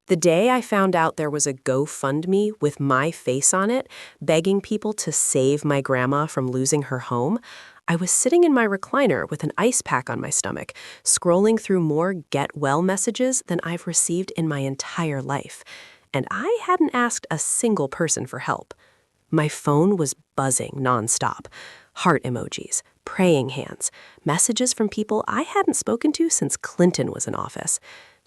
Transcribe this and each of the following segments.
The day I found out there was a GoFundMe with my face on it, begging people to save my grandma from losing her home, I was sitting in my recliner with an ice pack on my stomach, scrolling through more get well messages than I've received in my entire life. And I hadn't asked a single person for help. My phone was buzzing nonstop. Heart emojis, praying hands, messages from people I hadn't spoken to since Clinton was in office.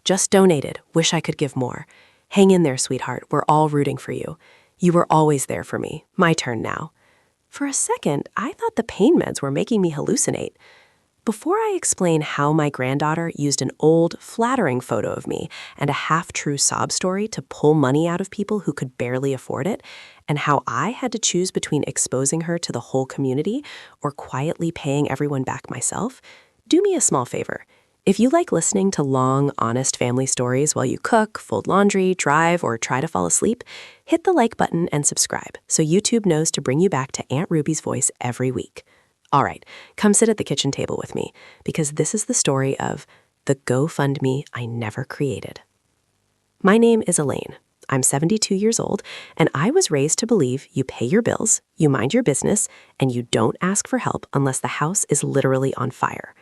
Just donated. Wish I could give more. Hang in there, sweetheart. We're all rooting for you. You were always there for me. My turn now. For a second, I thought the pain meds were making me hallucinate. Before I explain how my granddaughter used an old, flattering photo of me and a half-true sob story to pull money out of people who could barely afford it, and how I had to choose between exposing her to the whole community or quietly paying everyone back myself, do me a small favor. If you like listening to long, honest family stories while you cook, fold laundry, drive, or try to fall asleep, hit the like button and subscribe so YouTube knows to bring you back to Aunt Ruby's voice every week. All right, come sit at the kitchen table with me, because this is the story of the GoFundMe I Never Created. My name is Elaine. I'm 72 years old, and I was raised to believe you pay your bills, you mind your business, and you don't ask for help unless the house is literally on fire.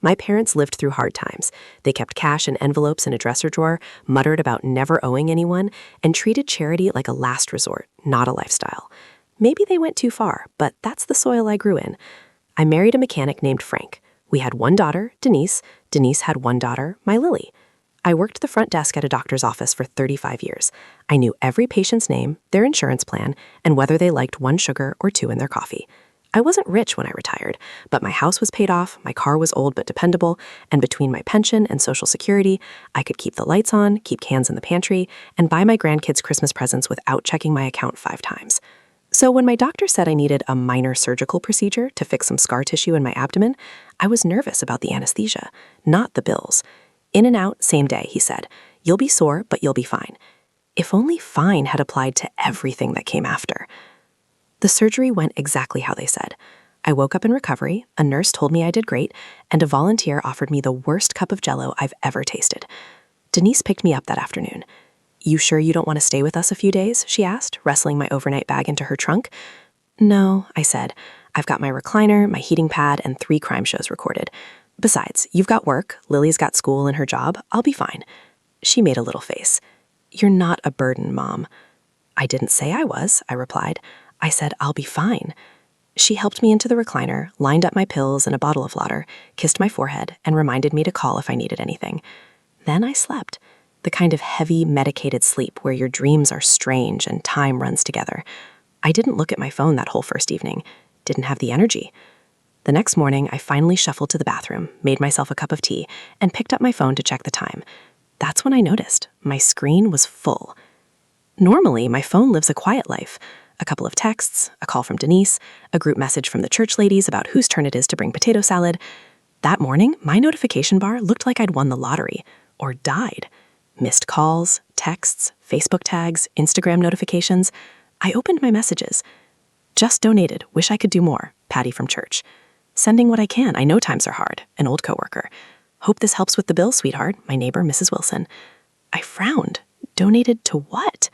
My parents lived through hard times. They kept cash in envelopes in a dresser drawer, muttered about never owing anyone, and treated charity like a last resort, not a lifestyle. Maybe they went too far, but that's the soil I grew in. I married a mechanic named Frank. We had one daughter, Denise. Denise had one daughter, my Lily. I worked the front desk at a doctor's office for 35 years. I knew every patient's name, their insurance plan, and whether they liked 1 sugar or 2 in their coffee. I wasn't rich when I retired, but my house was paid off, my car was old but dependable, and between my pension and Social Security, I could keep the lights on, keep cans in the pantry, and buy my grandkids Christmas presents without checking my account 5 times. So when my doctor said I needed a minor surgical procedure to fix some scar tissue in my abdomen, I was nervous about the anesthesia, not the bills. In and out, same day, he said. You'll be sore, but you'll be fine. If only fine had applied to everything that came after. The surgery went exactly how they said. I woke up in recovery, a nurse told me I did great, and a volunteer offered me the worst cup of Jell-O I've ever tasted. Denise picked me up that afternoon. You sure you don't want to stay with us a few days? She asked, wrestling my overnight bag into her trunk. No, I said. I've got my recliner, my heating pad, and 3 crime shows recorded. Besides, you've got work, Lily's got school and her job, I'll be fine. She made a little face. You're not a burden, Mom. I didn't say I was, I replied. I said, I'll be fine. She helped me into the recliner, lined up my pills and a bottle of water, kissed my forehead, and reminded me to call if I needed anything. Then I slept. The kind of heavy, medicated sleep where your dreams are strange and time runs together. I didn't look at my phone that whole first evening. Didn't have the energy. The next morning, I finally shuffled to the bathroom, made myself a cup of tea, and picked up my phone to check the time. That's when I noticed my screen was full. Normally, my phone lives a quiet life. A couple of texts, a call from Denise, a group message from the church ladies about whose turn it is to bring potato salad. That morning, my notification bar looked like I'd won the lottery, or died. Missed calls, texts, Facebook tags, Instagram notifications. I opened my messages. Just donated, wish I could do more, Patty from church. Sending what I can, I know times are hard, an old coworker. Hope this helps with the bill, sweetheart, my neighbor, Mrs. Wilson. I frowned. Donated to what?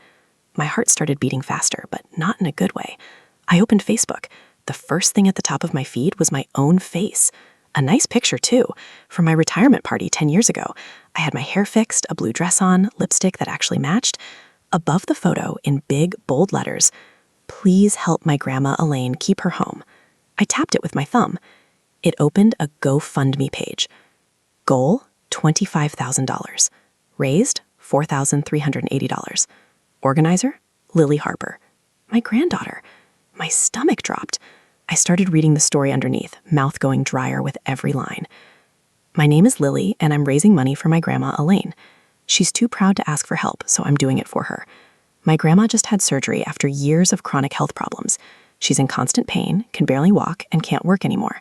My heart started beating faster, but not in a good way. I opened Facebook. The first thing at the top of my feed was my own face. A nice picture, too, from my retirement party 10 years ago. I had my hair fixed, a blue dress on, lipstick that actually matched. Above the photo, in big, bold letters, please help my grandma Elaine keep her home. I tapped it with my thumb. It opened a GoFundMe page. Goal, $25,000. Raised, $4,380. Organizer, Lily Harper. My granddaughter. My stomach dropped. I started reading the story underneath, mouth going drier with every line. My name is Lily, and I'm raising money for my grandma Elaine. She's too proud to ask for help, so I'm doing it for her. My grandma just had surgery after years of chronic health problems. She's in constant pain, can barely walk, and can't work anymore.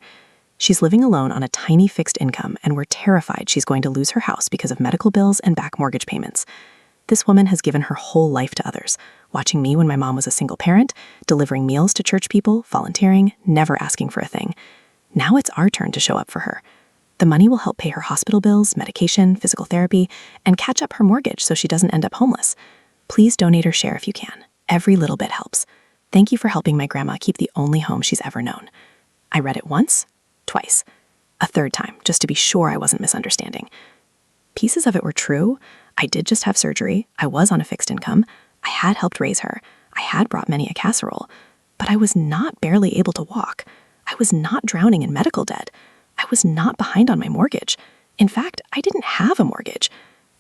She's living alone on a tiny fixed income, and we're terrified she's going to lose her house because of medical bills and back mortgage payments. This woman has given her whole life to others, watching me when my mom was a single parent, delivering meals to church people, volunteering, never asking for a thing. Now it's our turn to show up for her. The money will help pay her hospital bills, medication, physical therapy, and catch up her mortgage so she doesn't end up homeless. Please donate or share if you can. Every little bit helps. Thank you for helping my grandma keep the only home she's ever known." I read it once, twice, a third time, just to be sure I wasn't misunderstanding. Pieces of it were true. I did just have surgery. I was on a fixed income. I had helped raise her. I had brought many a casserole. But I was not barely able to walk. I was not drowning in medical debt. I was not behind on my mortgage. In fact, I didn't have a mortgage.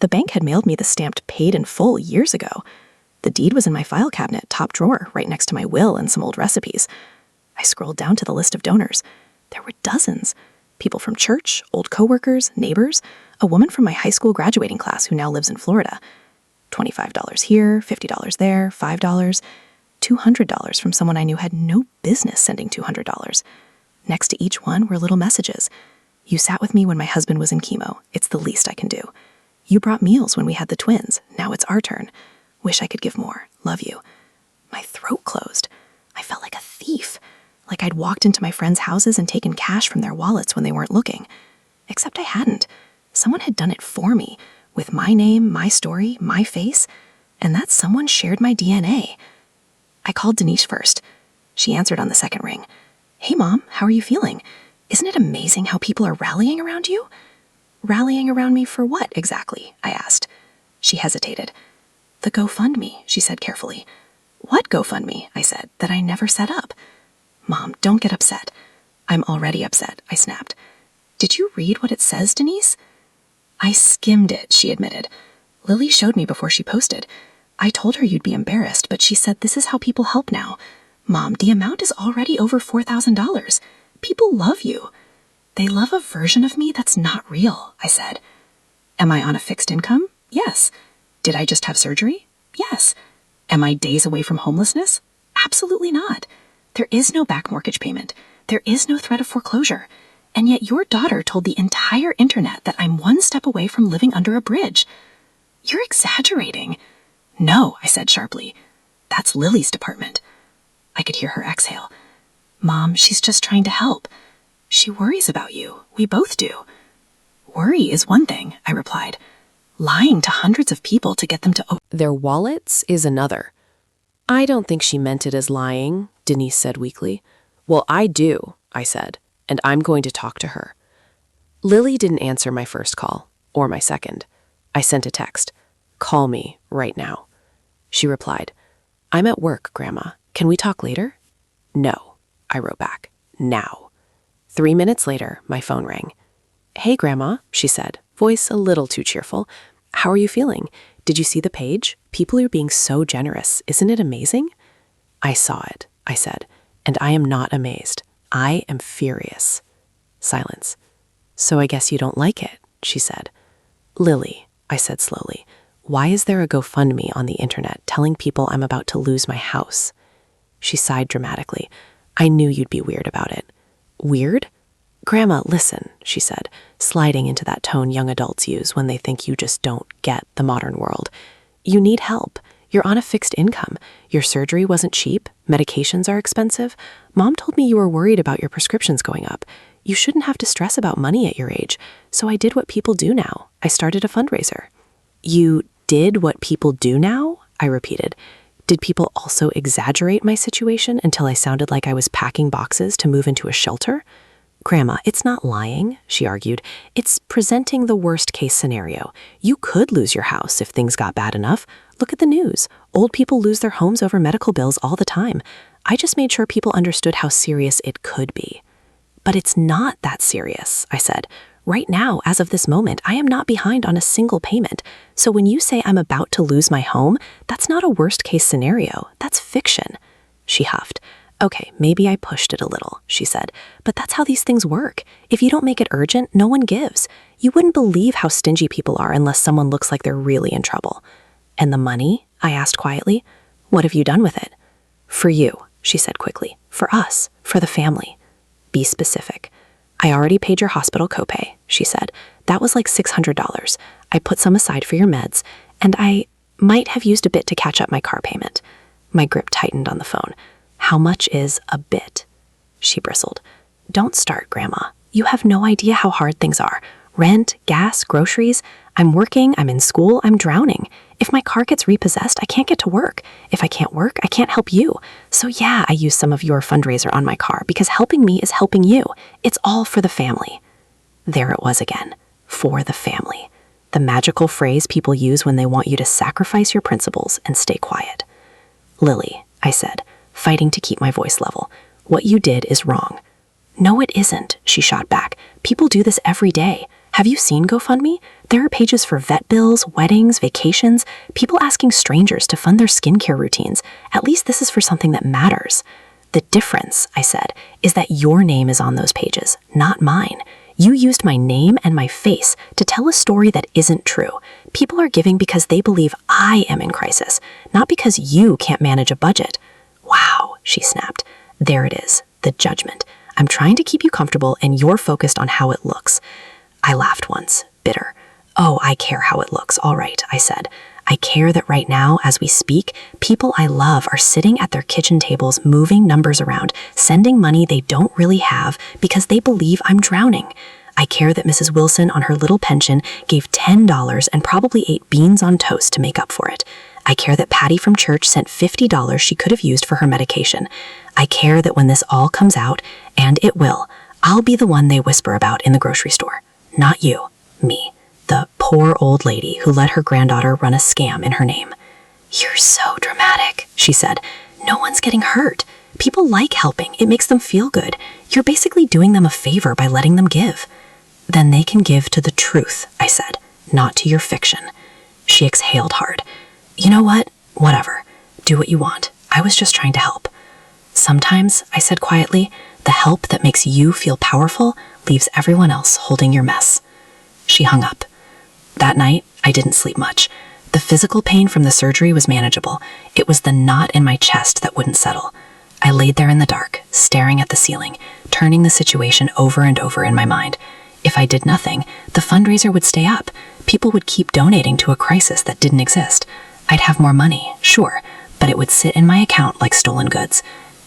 The bank had mailed me the stamped paid in full years ago. The deed was in my file cabinet, top drawer, right next to my will and some old recipes. I scrolled down to the list of donors. There were dozens. People from church, old coworkers, neighbors, a woman from my high school graduating class who now lives in Florida. $25 here, $50 there, $5, $200 from someone I knew had no business sending $200. Next to each one were little messages. "You sat with me when my husband was in chemo. It's the least I can do. You brought meals when we had the twins. Now it's our turn. Wish I could give more. Love you." My throat closed. I felt like a thief, like I'd walked into my friends' houses and taken cash from their wallets when they weren't looking. Except I hadn't. Someone had done it for me, with my name, my story, my face, and that someone shared my DNA. I called Denise first. She answered on the second ring. "Hey, Mom, how are you feeling? Isn't it amazing how people are rallying around you?" "Rallying around me for what, exactly?" I asked. She hesitated. "The GoFundMe," she said carefully. "What GoFundMe?" I said, "that I never set up." "Mom, don't get upset." "I'm already upset," I snapped. "Did you read what it says, Denise?" "I skimmed it," she admitted. "Lily showed me before she posted. I told her you'd be embarrassed, but she said this is how people help now. Mom, the amount is already over $4,000. People love you." "They love a version of me that's not real," I said. "Am I on a fixed income?" "Yes." "Did I just have surgery?" "Yes." "Am I days away from homelessness?" "Absolutely not. There is no back mortgage payment. There is no threat of foreclosure. And yet your daughter told the entire internet that I'm one step away from living under a bridge. You're exaggerating." "No," I said sharply. "That's Lily's department." I could hear her exhale. "Mom, she's just trying to help. She worries about you. We both do." "Worry is one thing," I replied. "Lying to hundreds of people to get them to Their wallets is another. "I don't think she meant it as lying," Denise said weakly. "Well, I do," I said, "and I'm going to talk to her." Lily didn't answer my first call, or my second. I sent a text. "Call me right now." She replied, "I'm at work, Grandma. Can we talk later?" "No," I wrote back. "Now." 3 minutes later, my phone rang. "Hey, Grandma," she said, voice a little too cheerful. "How are you feeling? Did you see the page? People are being so generous. Isn't it amazing?" "I saw it," I said, "and I am not amazed. I am furious." Silence. "So I guess you don't like it," she said. "Lily," I said slowly, "why is there a GoFundMe on the internet telling people I'm about to lose my house?" She sighed dramatically. "I knew you'd be weird about it." "Weird?" "Grandma, listen," she said, sliding into that tone young adults use when they think you just don't get the modern world. "You need help. You're on a fixed income. Your surgery wasn't cheap. Medications are expensive. Mom told me you were worried about your prescriptions going up. You shouldn't have to stress about money at your age. So I did what people do now. I started a fundraiser." "You did what people do now?" I repeated. Did people also exaggerate my situation until I sounded like I was packing boxes to move into a shelter? "Grandma, it's not lying," she argued. "It's presenting the worst-case scenario. You could lose your house if things got bad enough. Look at the news. Old people lose their homes over medical bills all the time. I just made sure people understood how serious it could be." "But it's not that serious," I said. "Right now, as of this moment, I am not behind on a single payment. So when you say I'm about to lose my home, that's not a worst-case scenario. That's fiction." She huffed. "Okay, maybe I pushed it a little," she said. "But that's how these things work. If you don't make it urgent, no one gives. You wouldn't believe how stingy people are unless someone looks like they're really in trouble." "And the money?" I asked quietly. "What have you done with it?" "For you," she said quickly. "For us. For the family." "Be specific." "I already paid your hospital copay," she said. "That was like $600. I put some aside for your meds, and I might have used a bit to catch up my car payment." My grip tightened on the phone. "How much is a bit?" She bristled. "Don't start, Grandma. You have no idea how hard things are. Rent, gas, groceries. I'm working, I'm in school, I'm drowning. If my car gets repossessed, I can't get to work. If I can't work, I can't help you. So yeah, I use some of your fundraiser on my car because helping me is helping you. It's all for the family. There it was again. For the family. The magical phrase people use when they want you to sacrifice your principles and stay quiet. Lily, I said, fighting to keep my voice level, what you did is wrong. No, it isn't, she shot back. People do this every day. Have you seen GoFundMe? There are pages for vet bills, weddings, vacations, people asking strangers to fund their skincare routines. At least this is for something that matters. The difference, I said, is that your name is on those pages, not mine. You used my name and my face to tell a story that isn't true. People are giving because they believe I am in crisis, not because you can't manage a budget. Wow, she snapped. There it is, the judgment. I'm trying to keep you comfortable and you're focused on how it looks. I laughed once, bitter. Oh, I care how it looks, all right, I said. I care that right now, as we speak, people I love are sitting at their kitchen tables moving numbers around, sending money they don't really have because they believe I'm drowning. I care that Mrs. Wilson on her little pension gave $10 and probably ate beans on toast to make up for it. I care that Patty from church sent $50 she could have used for her medication. I care that when this all comes out, and it will, I'll be the one they whisper about in the grocery store. Not you, me, the poor old lady who let her granddaughter run a scam in her name. You're so dramatic, she said. No one's getting hurt. People like helping. It makes them feel good. You're basically doing them a favor by letting them give. Then they can give to the truth, I said, not to your fiction. She exhaled hard. You know what? Whatever. Do what you want. I was just trying to help. Sometimes, I said quietly, the help that makes you feel powerful leaves everyone else holding your mess. She hung up. That night, I didn't sleep much. The physical pain from the surgery was manageable. It was the knot in my chest that wouldn't settle. I laid there in the dark, staring at the ceiling, turning the situation over and over in my mind. If I did nothing, the fundraiser would stay up. People would keep donating to a crisis that didn't exist. I'd have more money, sure, but it would sit in my account like stolen goods.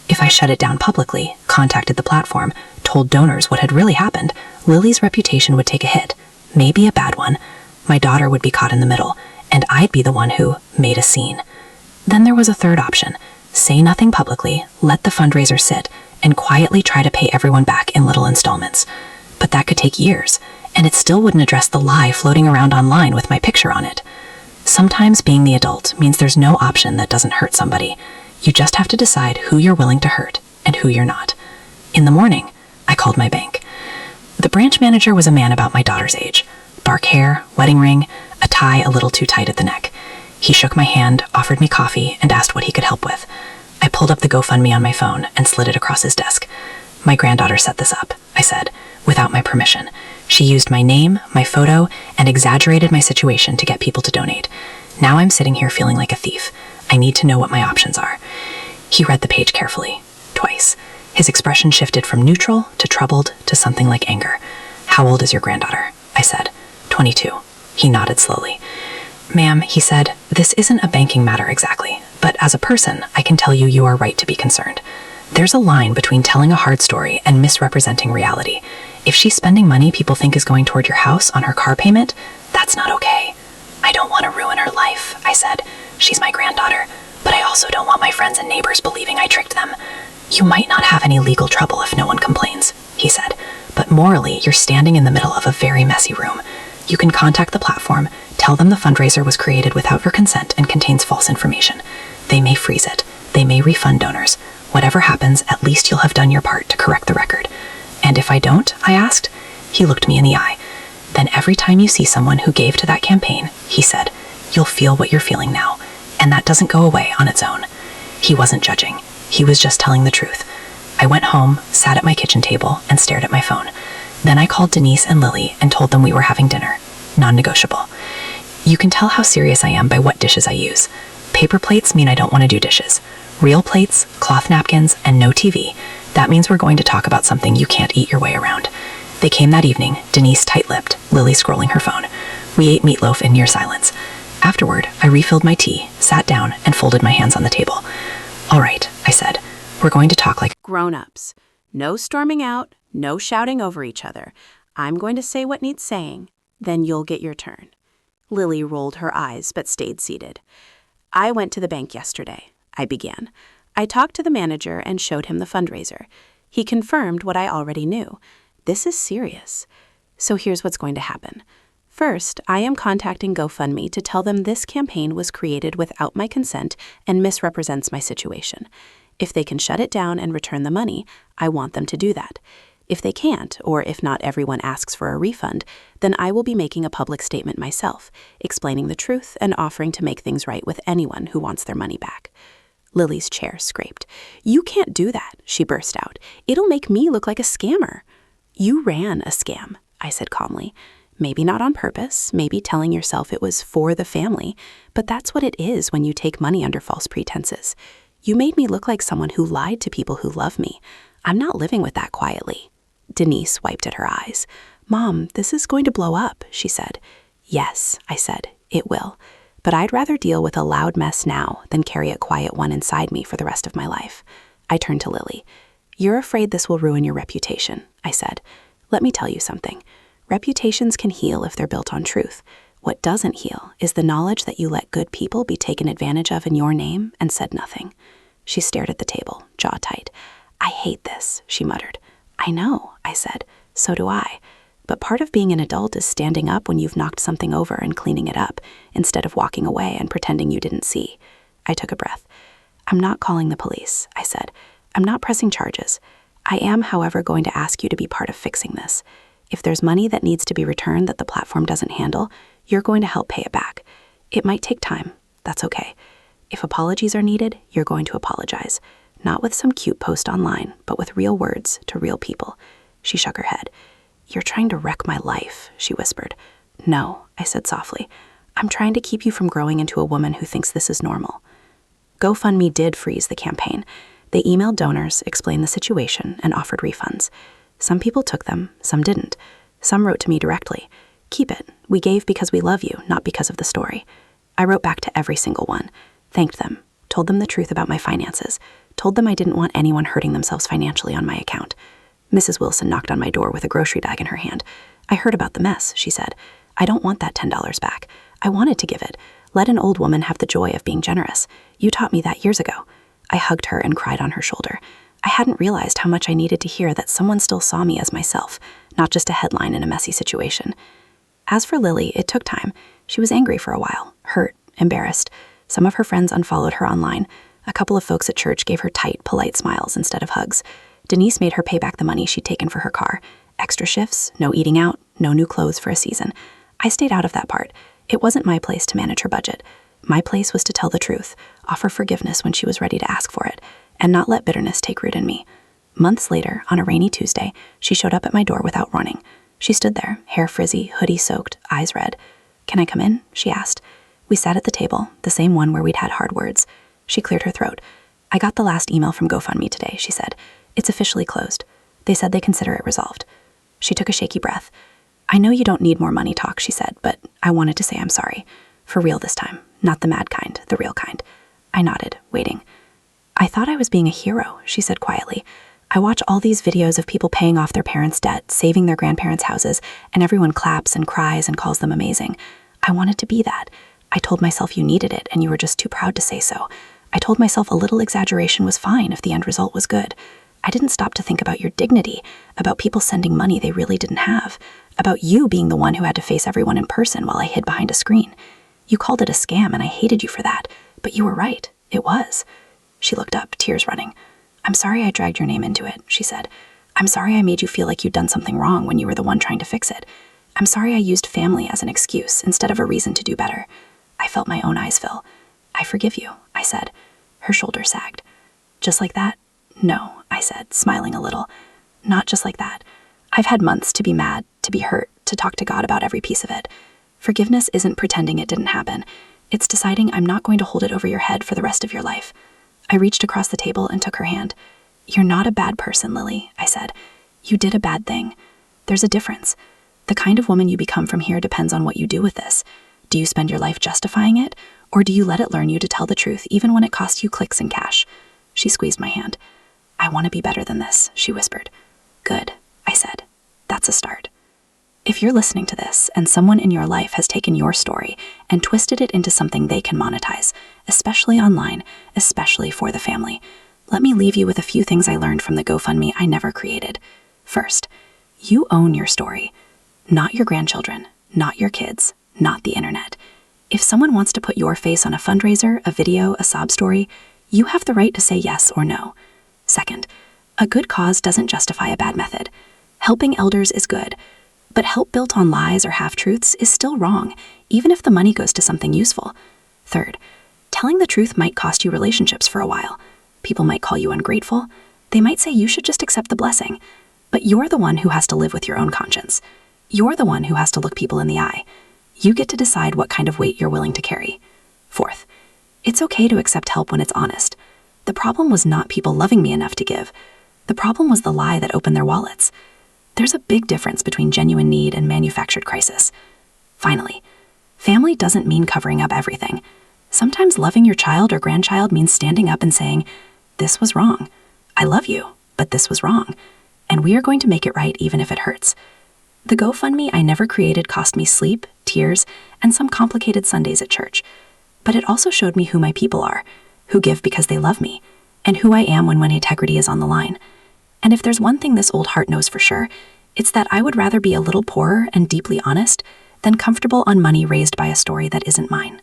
If I shut it down publicly, contacted the platform, told donors what had really happened, Lily's reputation would take a hit, maybe a bad one. My daughter would be caught in the middle, and I'd be the one who made a scene. Then there was a third option. Say nothing publicly, let the fundraiser sit, and quietly try to pay everyone back in little installments. But that could take years, and it still wouldn't address the lie floating around online with my picture on it. Sometimes being the adult means there's no option that doesn't hurt somebody. You just have to decide who you're willing to hurt and who you're not. In the morning, I called my bank. The branch manager was a man about my daughter's age. Dark hair, wedding ring, a tie a little too tight at the neck. He shook my hand, offered me coffee, and asked what he could help with. I pulled up the GoFundMe on my phone and slid it across his desk. My granddaughter set this up, I said, without my permission. She used my name, my photo, and exaggerated my situation to get people to donate. Now I'm sitting here feeling like a thief. I need to know what my options are. He read the page carefully, twice. His expression shifted from neutral to troubled to something like anger. How old is your granddaughter? I said. 22. He nodded slowly. Ma'am, he said, this isn't a banking matter exactly, but as a person, I can tell you are right to be concerned. There's a line between telling a hard story and misrepresenting reality. If she's spending money people think is going toward your house on her car payment, that's not okay. I don't want to ruin her life, I said. She's my granddaughter, but I also don't want my friends and neighbors believing I tricked them. You might not have any legal trouble if no one complains, he said, but morally you're standing in the middle of a very messy room. You can contact the platform, tell them the fundraiser was created without your consent and contains false information. They may freeze it. They may refund donors. Whatever happens, at least you'll have done your part to correct the record. And if I don't, I asked. He looked me in the eye. Then every time you see someone who gave to that campaign, he said, you'll feel what you're feeling now. And that doesn't go away on its own. He wasn't judging. He was just telling the truth. I went home, sat at my kitchen table, and stared at my phone. Then I called Denise and Lily and told them we were having dinner. Non-negotiable. You can tell how serious I am by what dishes I use. Paper plates mean I don't want to do dishes. Real plates, cloth napkins, and no TV. That means we're going to talk about something you can't eat your way around. They came that evening, Denise tight-lipped, Lily scrolling her phone. We ate meatloaf in near silence. Afterward, I refilled my tea, sat down, and folded my hands on the table. All right, I said. We're going to talk like grown-ups. No storming out, no shouting over each other. I'm going to say what needs saying, then you'll get your turn." Lily rolled her eyes but stayed seated. "I went to the bank yesterday," I began. "I talked to the manager and showed him the fundraiser. He confirmed what I already knew. This is serious. So here's what's going to happen. First, I am contacting GoFundMe to tell them this campaign was created without my consent and misrepresents my situation. If they can shut it down and return the money, I want them to do that. If they can't, or if not everyone asks for a refund, then I will be making a public statement myself, explaining the truth and offering to make things right with anyone who wants their money back." Lily's chair scraped. "You can't do that," she burst out. "It'll make me look like a scammer." "You ran a scam," I said calmly. "Maybe not on purpose, maybe telling yourself it was for the family, but that's what it is when you take money under false pretenses. You made me look like someone who lied to people who love me. I'm not living with that quietly." Denise wiped at her eyes. "Mom, this is going to blow up," she said. "Yes," I said, "it will. But I'd rather deal with a loud mess now than carry a quiet one inside me for the rest of my life." I turned to Lily. "You're afraid this will ruin your reputation," I said. "Let me tell you something. Reputations can heal if they're built on truth. What doesn't heal is the knowledge that you let good people be taken advantage of in your name and said nothing." She stared at the table, jaw tight. "I hate this," she muttered. "I know," I said. "So do I. But part of being an adult is standing up when you've knocked something over and cleaning it up, instead of walking away and pretending you didn't see." I took a breath. "I'm not calling the police," I said. "I'm not pressing charges. I am, however, going to ask you to be part of fixing this. If there's money that needs to be returned that the platform doesn't handle, you're going to help pay it back. It might take time. That's okay. If apologies are needed, you're going to apologize. Not with some cute post online, but with real words to real people." She shook her head. "You're trying to wreck my life," she whispered. "No," I said softly. "I'm trying to keep you from growing into a woman who thinks this is normal." GoFundMe did freeze the campaign. They emailed donors, explained the situation, and offered refunds. Some people took them, some didn't. Some wrote to me directly. "Keep it. We gave because we love you, not because of the story." I wrote back to every single one, thanked them, told them the truth about my finances, told them I didn't want anyone hurting themselves financially on my account. Mrs. Wilson knocked on my door with a grocery bag in her hand. "I heard about the mess," she said. "I don't want that $10 back. I wanted to give it. Let an old woman have the joy of being generous. You taught me that years ago." I hugged her and cried on her shoulder. I hadn't realized how much I needed to hear that someone still saw me as myself, not just a headline in a messy situation. As for Lily, it took time. She was angry for a while, hurt, embarrassed. Some of her friends unfollowed her online. A couple of folks at church gave her tight, polite smiles instead of hugs. Denise made her pay back the money she'd taken for her car. Extra shifts, no eating out, no new clothes for a season. I stayed out of that part. It wasn't my place to manage her budget. My place was to tell the truth, offer forgiveness when she was ready to ask for it, and not let bitterness take root in me. Months later, on a rainy Tuesday, she showed up at my door without warning. She stood there, hair frizzy, hoodie soaked, eyes red. "Can I come in?" she asked. We sat at the table, the same one where we'd had hard words. She cleared her throat. "I got the last email from GoFundMe today," she said. "It's officially closed. They said they consider it resolved." She took a shaky breath. "I know you don't need more money talk," she said, "but I wanted to say I'm sorry. For real this time. Not the mad kind, the real kind." I nodded, waiting. "I thought I was being a hero," she said quietly. "I watch all these videos of people paying off their parents' debt, saving their grandparents' houses, and everyone claps and cries and calls them amazing. I wanted to be that. I told myself you needed it and you were just too proud to say so. I told myself a little exaggeration was fine if the end result was good. I didn't stop to think about your dignity, about people sending money they really didn't have, about you being the one who had to face everyone in person while I hid behind a screen. You called it a scam and I hated you for that, but you were right. It was." She looked up, tears running. "I'm sorry I dragged your name into it," she said. "I'm sorry I made you feel like you'd done something wrong when you were the one trying to fix it. I'm sorry I used family as an excuse instead of a reason to do better." I felt my own eyes fill. "I forgive you," I said. Her shoulders sagged. "Just like that?" "No," I said, smiling a little. "Not just like that. I've had months to be mad, to be hurt, to talk to God about every piece of it. Forgiveness isn't pretending it didn't happen. It's deciding I'm not going to hold it over your head for the rest of your life." I reached across the table and took her hand. "You're not a bad person, Lily," I said. "You did a bad thing. There's a difference. The kind of woman you become from here depends on what you do with this. Do you spend your life justifying it, or do you let it learn you to tell the truth even when it costs you clicks and cash?" She squeezed my hand. "I want to be better than this," she whispered. "Good," I said. "That's a start." If you're listening to this and someone in your life has taken your story and twisted it into something they can monetize, especially online, especially for the family, let me leave you with a few things I learned from the GoFundMe I Never Created. First, you own your story, not your grandchildren, not your kids, not the internet. If someone wants to put your face on a fundraiser, a video, a sob story, you have the right to say yes or no. Second, a good cause doesn't justify a bad method. Helping elders is good, but help built on lies or half-truths is still wrong, even if the money goes to something useful. Third, telling the truth might cost you relationships for a while. People might call you ungrateful. They might say you should just accept the blessing. But you're the one who has to live with your own conscience. You're the one who has to look people in the eye. You get to decide what kind of weight you're willing to carry. Fourth, it's okay to accept help when it's honest. The problem was not people loving me enough to give. The problem was the lie that opened their wallets. There's a big difference between genuine need and manufactured crisis. Finally, family doesn't mean covering up everything. Sometimes loving your child or grandchild means standing up and saying, "This was wrong. I love you, but this was wrong. And we are going to make it right even if it hurts." The GoFundMe I Never Created cost me sleep, tears, and some complicated Sundays at church. But it also showed me who my people are, who give because they love me, and who I am when integrity is on the line. And if there's one thing this old heart knows for sure, it's that I would rather be a little poorer and deeply honest than comfortable on money raised by a story that isn't mine.